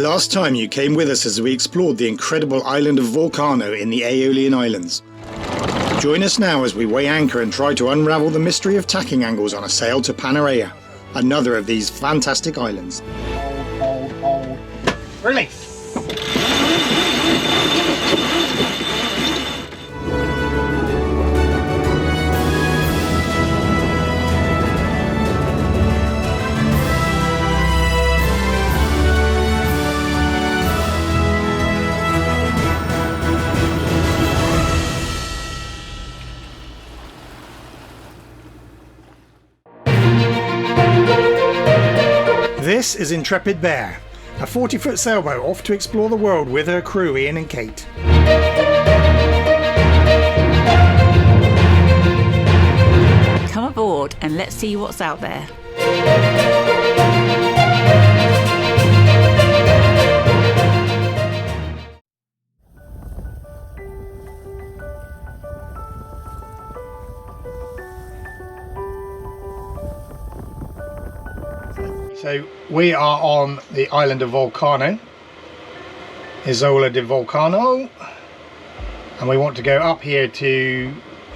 last time you came with us as we explored the incredible island of Vulcano in the Aeolian Islands. Join us now as we weigh anchor and try to unravel the mystery of tacking angles on a sail to Panarea, another of these fantastic islands. Hold. Release! This is Intrepid Bear, a 40-foot sailboat off to explore the world with her crew Ian and Kate. Come aboard and let's see what's out there. So we are on the island of Vulcano, Isola de Vulcano, and we want to go up here to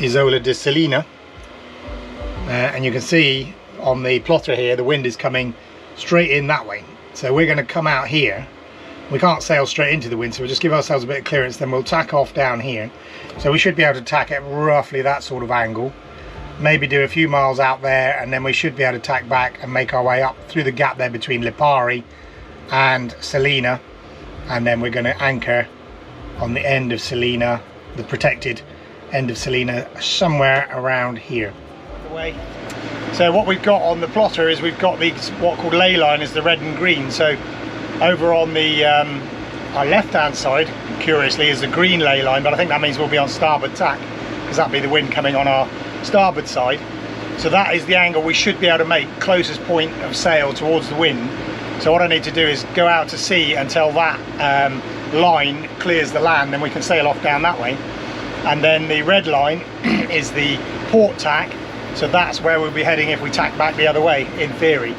Isola de Salina, and you can see on the plotter here the wind is coming straight in that way, so we're going to come out here. We can't sail straight into the wind, so we'll just give ourselves a bit of clearance, then we'll tack off down here. So we should be able to tack at roughly that sort of angle, maybe do a few miles out there, and then we should be able to tack back and make our way up through the gap there between Lipari and Salina, and then we're going to anchor on the end of Salina, the protected end of Salina, somewhere around here. So what we've got on the plotter is we've got these what are called ley line, is the red and green. So over on the our left hand side, curiously, is the green ley line, but I think that means we'll be on starboard tack because that'll be the wind coming on our starboard side. So that is the angle we should be able to make, closest point of sail towards the wind. So what I need to do is go out to sea until that line clears the land, then we can sail off down that way. And then the red line is the port tack, so that's where we'll be heading if we tack back the other way, in theory.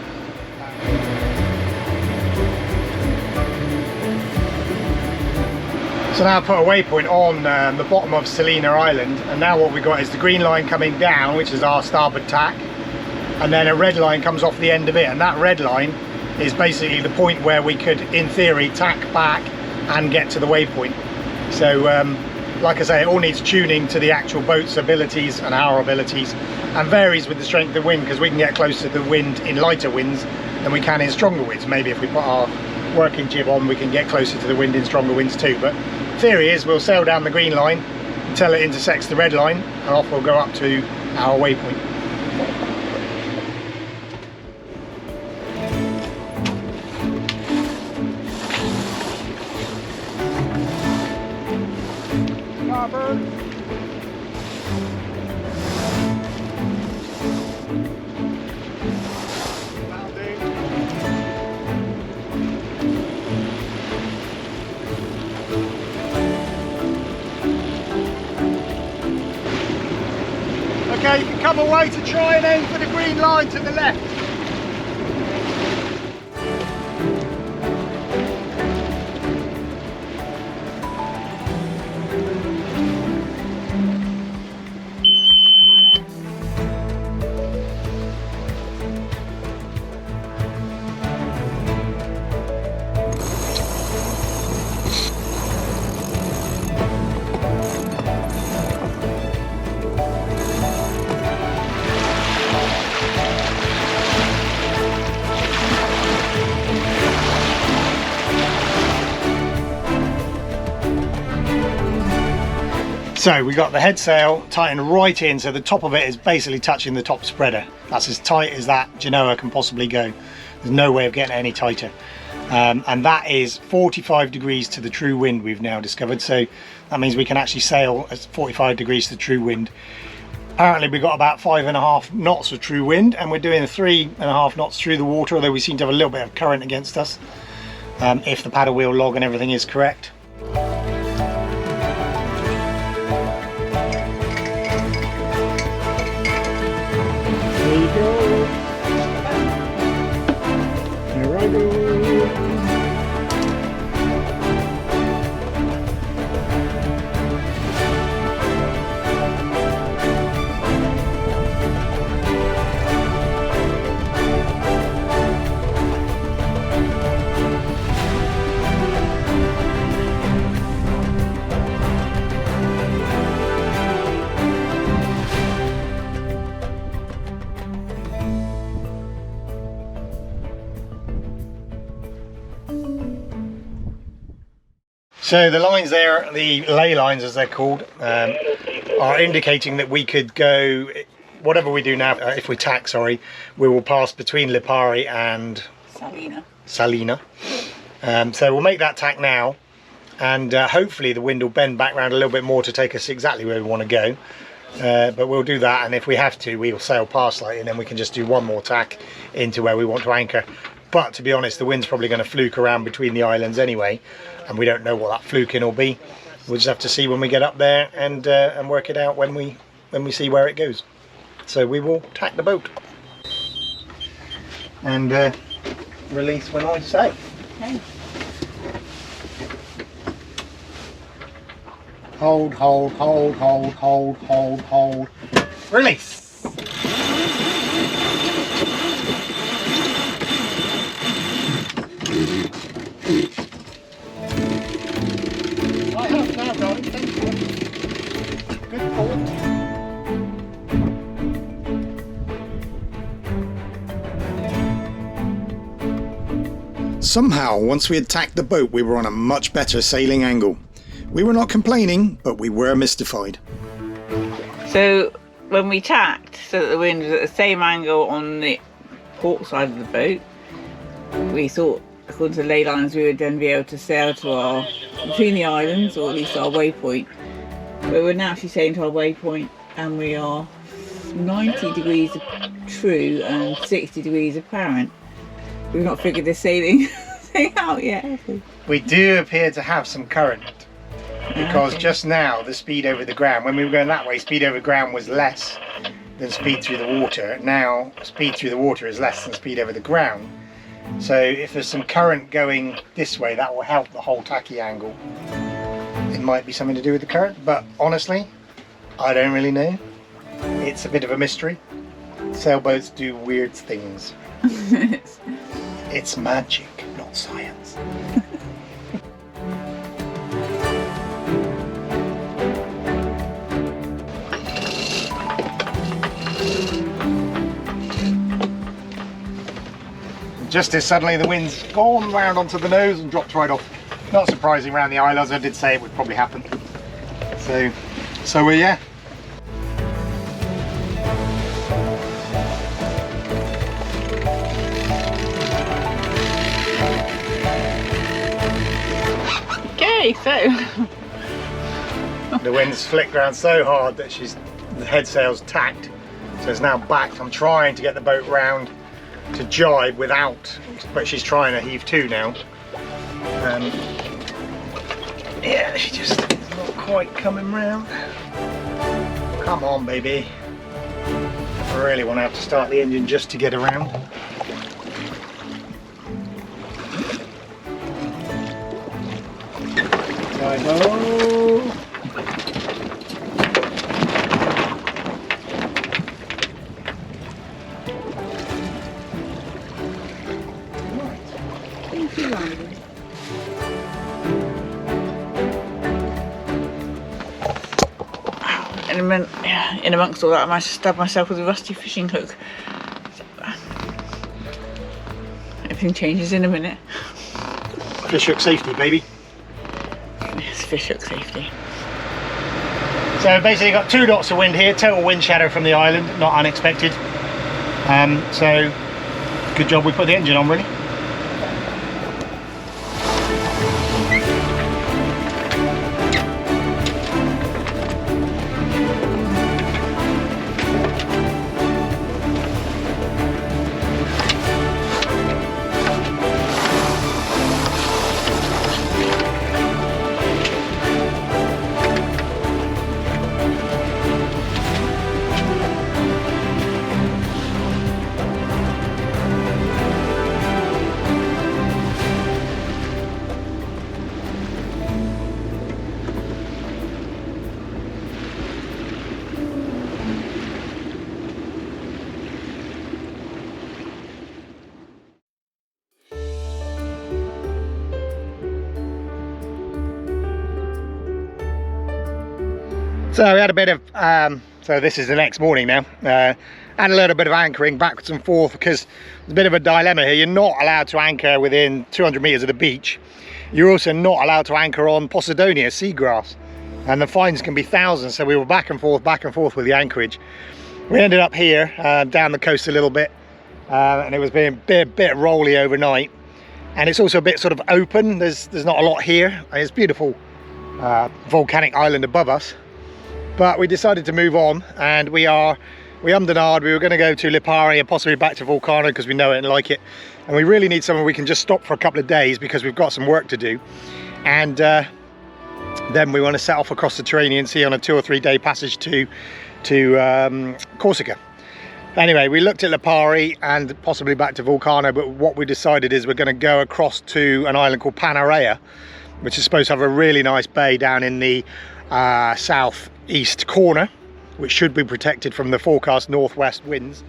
So now I put a waypoint on the bottom of Salina Island, and now what we've got is the green line coming down, which is our starboard tack, and then a red line comes off the end of it, and that red line is basically the point where we could, in theory, tack back and get to the waypoint. So like I say, it all needs tuning to the actual boat's abilities and our abilities, and varies with the strength of the wind, because we can get closer to the wind in lighter winds than we can in stronger winds. Maybe if we put our working jib on, we can get closer to the wind in stronger winds too. But theory is we'll sail down the green line until it intersects the red line, and off we'll go up to our waypoint. Starboard. Okay, you can come away to try and aim for the green line to the left. So we got the head sail tightened right in, so the top of it is basically touching the top spreader. That's as tight as that Genoa can possibly go. There's no way of getting it any tighter. And that is 45 degrees to the true wind, we've now discovered. So that means we can actually sail at 45 degrees to the true wind. Apparently we've got about 5.5 knots of true wind, and we're doing 3.5 knots through the water, although we seem to have a little bit of current against us, if the paddle wheel log and everything is correct. There you go. Here I go. So the lines there, the ley lines as they're called, are indicating that we could go, whatever we do now, if we tack, sorry, we will pass between Lipari and Salina. So we'll make that tack now, and hopefully the wind will bend back round a little bit more to take us exactly where we want to go. But we'll do that, and if we have to, we'll sail past slightly, and then we can just do one more tack into where we want to anchor. But to be honest, the wind's probably going to fluke around between the islands anyway, and we don't know what that fluking will be. We'll just have to see when we get up there and work it out when we see where it goes. So we will tack the boat and release when I say. Okay. Hold, hold, hold, hold, hold, hold, hold. Release. I have now, darling. Thank you. Good thought. Somehow, once we had tacked the boat, we were on a much better sailing angle. We were not complaining, but we were mystified. So when we tacked, so that the wind was at the same angle on the port side of the boat, we thought, according to the ley lines, we would then be able to sail to our, between the islands, or at least our waypoint. But we're now actually sailing to our waypoint, and we are 90 degrees true and 60 degrees apparent. We've not figured this sailing thing out yet, have we? We do appear to have some current, because Okay. just now the speed over the ground, when we were going that way, speed over ground was less than speed through the water. Now speed through the water is less than speed over the ground. So if there's some current going this way, that will help the whole tacky angle. It might be something to do with the current, but honestly, I don't really know. It's a bit of a mystery. Sailboats do weird things. It's magic, not science. Just as suddenly the wind's gone round onto the nose and dropped right off. Not surprising around the islands, I did say it would probably happen. So we're, yeah. Okay, so The wind's flicked round so hard that the head sail's tacked. So it's now backed. I'm trying to get the boat round to jibe without, but she's trying to heave to now. Yeah, she just is not quite coming round. Come on, baby. I really want to have to start the engine just to get around. Go. in amongst all that, I managed to stab myself with a rusty fishing hook. Everything changes in a minute. Fish hook safety, baby. Yes, fish hook safety. So basically got 2 knots of wind here, total wind shadow from the island, not unexpected. So good job we put the engine on, really. So we had a bit of, so this is the next morning now. and a little bit of anchoring backwards and forth, because there's a bit of a dilemma here. You're not allowed to anchor within 200 meters of the beach. You're also not allowed to anchor on Posidonia seagrass, and the fines can be thousands. So we were back and forth with the anchorage. We ended up here down the coast a little bit, and it was being a bit rolly overnight, and it's also a bit sort of open. There's not a lot here. It's beautiful volcanic island above us, but we decided to move on, and we ummed and ahed. We were going to go to Lipari and possibly back to Vulcano because we know it and like it, and we really need somewhere we can just stop for a couple of days because we've got some work to do. And then we want to set off across the Tyrrhenian Sea on a 2 or 3 day passage to Corsica. Anyway, we looked at Lipari and possibly back to Vulcano, but what we decided is we're going to go across to an island called Panarea, which is supposed to have a really nice bay down in the southeast corner, which should be protected from the forecast northwest winds.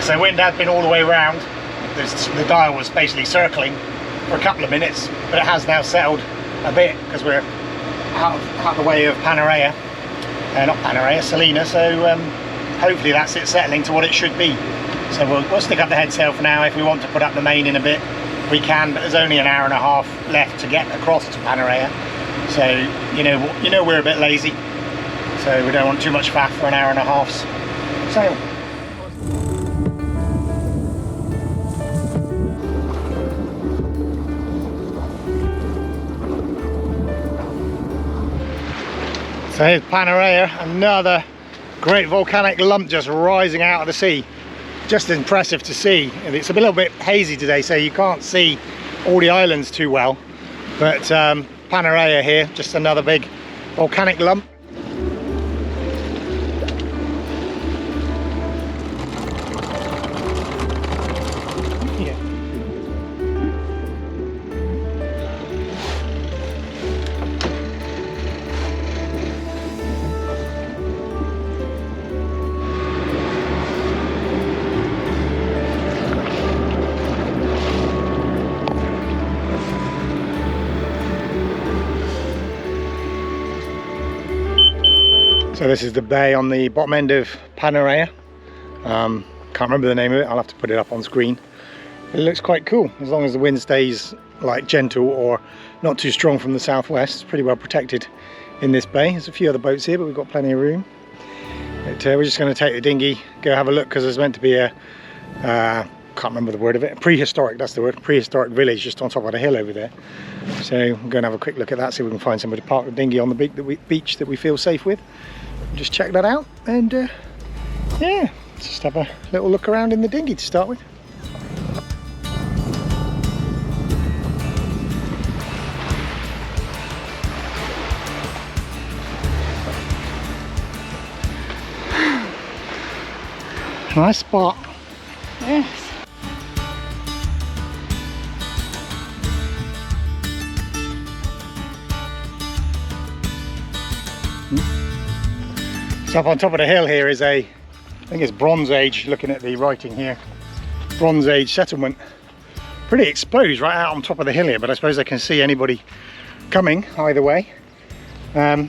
So wind had been all the way around. The dial was basically circling for a couple of minutes, but it has now settled a bit because we're out the way of Panarea, not Panarea, Salina. So hopefully that's it settling to what it should be. So we'll stick up the head sail for now. If we want to put up the main in a bit, we can, but there's only an hour and a half left to get across to Panarea. So you know we're a bit lazy, so we don't want too much faff for an hour and a half's sail. So here's Panarea, another great volcanic lump just rising out of the sea. Just impressive to see. And it's a little bit hazy today, so you can't see all the islands too well. But Panarea here, just another big volcanic lump. So this is the bay on the bottom end of Panarea. Can't remember the name of it, I'll have to put it up on screen. It looks quite cool, as long as the wind stays like gentle or not too strong from the southwest. It's pretty well protected in this bay. There's a few other boats here, but we've got plenty of room. But we're just going to take the dinghy, go have a look, because there's meant to be a, can't remember the word of it, prehistoric, that's the word, prehistoric village just on top of the hill over there. So we're going to have a quick look at that, see if we can find somebody to park the dinghy on the beach that we feel safe with. Just check that out, and yeah, just have a little look around in the dinghy to start with. Nice spot. Yes. So up on top of the hill here is I think it's Bronze Age, looking at the writing here, Bronze Age settlement. Pretty exposed right out on top of the hill here, but I suppose I can see anybody coming either way. But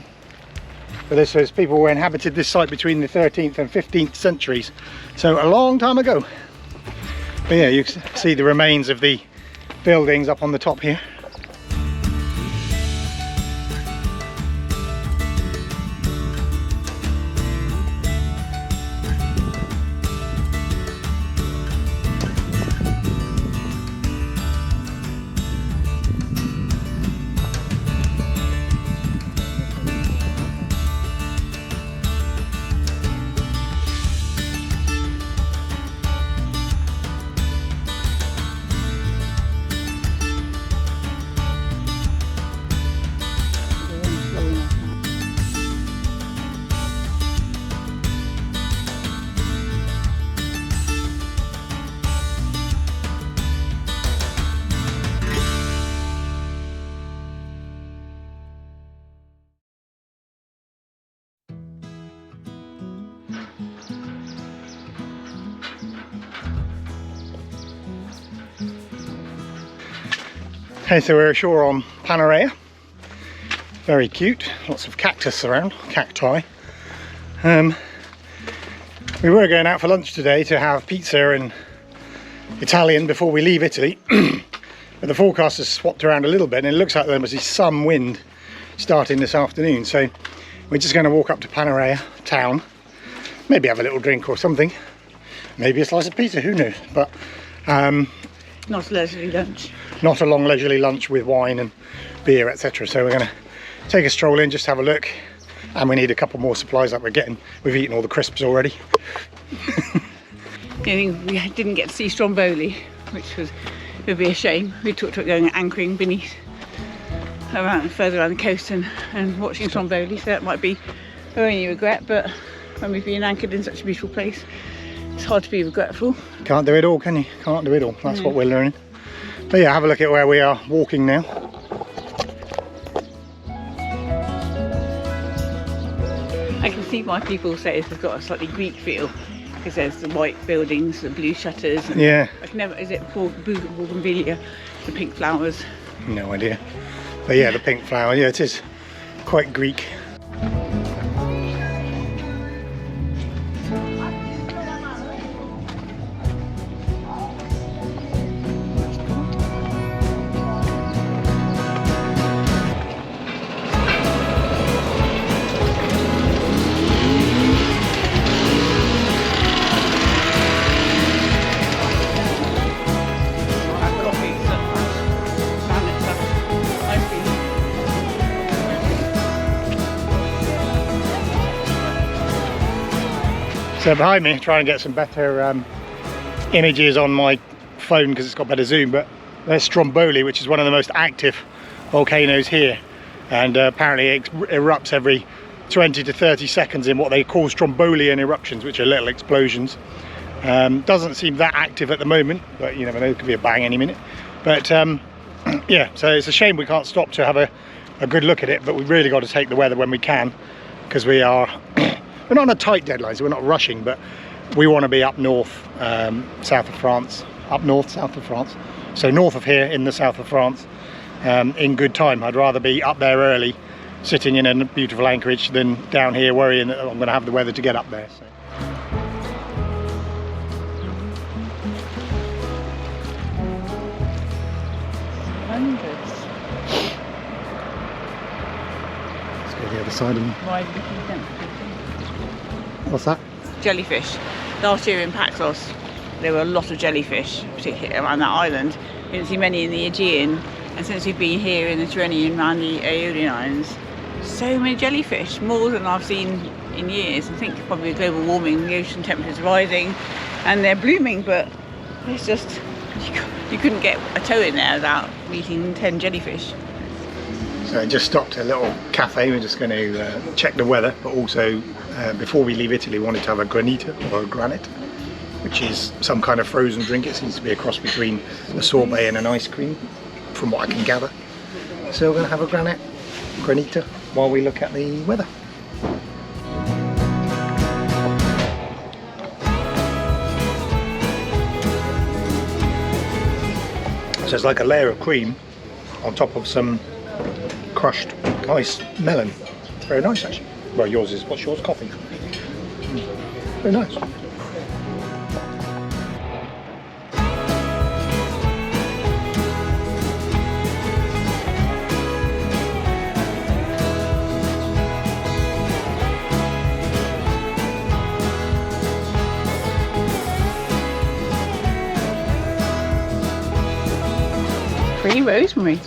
this says people inhabited this site between the 13th and 15th centuries, so a long time ago. But yeah, you can see the remains of the buildings up on the top here. Okay, so we're ashore on Panarea. Very cute, lots of cactus around, cacti. We were going out for lunch today to have pizza and Italian before we leave Italy. But the forecast has swapped around a little bit and it looks like there must be some wind starting this afternoon. So we're just going to walk up to Panarea town, maybe have a little drink or something. Maybe a slice of pizza, who knows? But not a leisurely lunch. Not a long leisurely lunch with wine and beer, etc. So we're going to take a stroll in, just have a look. And we need a couple more supplies that we're getting. We've eaten all the crisps already. The only thing, we didn't get to see Stromboli, which would be a shame. We talked about going anchoring beneath, further around the coast and watching Stromboli, so that might be our only regret. But when we've been anchored in such a beautiful place, it's hard to be regretful. Can't do it all, can you? Can't do it all. That's what we're learning. But yeah, have a look at where we are walking now. I can see why people say it's got a slightly Greek feel, because there's the white buildings, the blue shutters. And yeah. I can never, is it bougainvillea, the pink flowers? No idea. But yeah, the pink flower, yeah, it is quite Greek. So behind me, trying to get some better images on my phone because it's got better zoom, but there's Stromboli, which is one of the most active volcanoes here, and apparently it erupts every 20 to 30 seconds in what they call Strombolian eruptions, which are little explosions. Doesn't seem that active at the moment, but you never know, it could be a bang any minute. But yeah, so it's a shame we can't stop to have a good look at it, but we've really got to take the weather when we can, because we are we're not on a tight deadline, so we're not rushing, but we want to be up north, south of France, so north of here in the south of France, in good time. I'd rather be up there early, sitting in a beautiful anchorage, than down here worrying that I'm going to have the weather to get up there. So. Let's go the other side of them. What's that? Jellyfish. Last year in Paxos there were a lot of jellyfish, particularly around that island. We didn't see many in the Aegean, and since we've been here in the Tyrrhenian around the Aeolian Islands, so many jellyfish, more than I've seen in years. I think probably with global warming, the ocean temperatures rising, and they're blooming, but it's just, you couldn't get a toe in there without meeting 10 jellyfish. So I just stopped at a little cafe. We're just going to check the weather, but also before we leave Italy, we wanted to have a granita or a granite, which is some kind of frozen drink. It seems to be a cross between a sorbet and an ice cream, from what I can gather. So we're going to have a granita while we look at the weather. So it's like a layer of cream on top of some crushed ice melon. It's very nice actually. Well, yours is, what's yours? Coffee. Very nice. Free rosemary.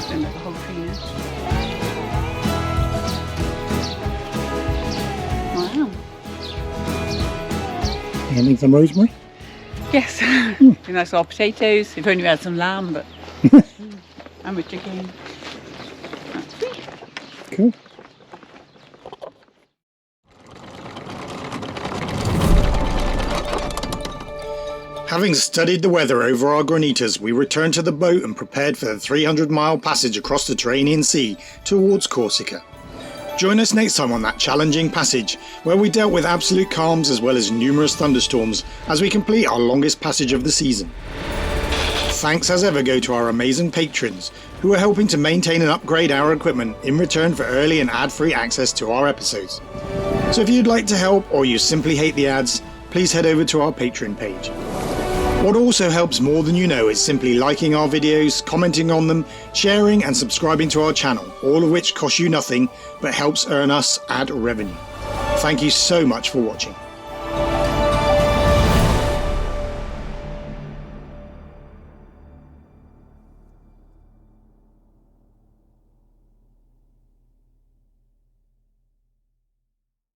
Don't have a whole tree now. Wow. You need some rosemary? Yes. Be nice old potatoes. If only we had some lamb, but and with chicken. That's sweet. Cool. Having studied the weather over our granitas, we returned to the boat and prepared for the 300-mile passage across the Tyrrhenian Sea towards Corsica. Join us next time on that challenging passage, where we dealt with absolute calms as well as numerous thunderstorms as we complete our longest passage of the season. thanks as ever go to our amazing patrons who are helping to maintain and upgrade our equipment in return for early and ad-free access to our episodes. So if you'd like to help or you simply hate the ads, please head over to our Patreon page. What also helps more than you know is simply liking our videos, commenting on them, sharing and subscribing to our channel, all of which costs you nothing but helps earn us ad revenue. Thank you so much for watching.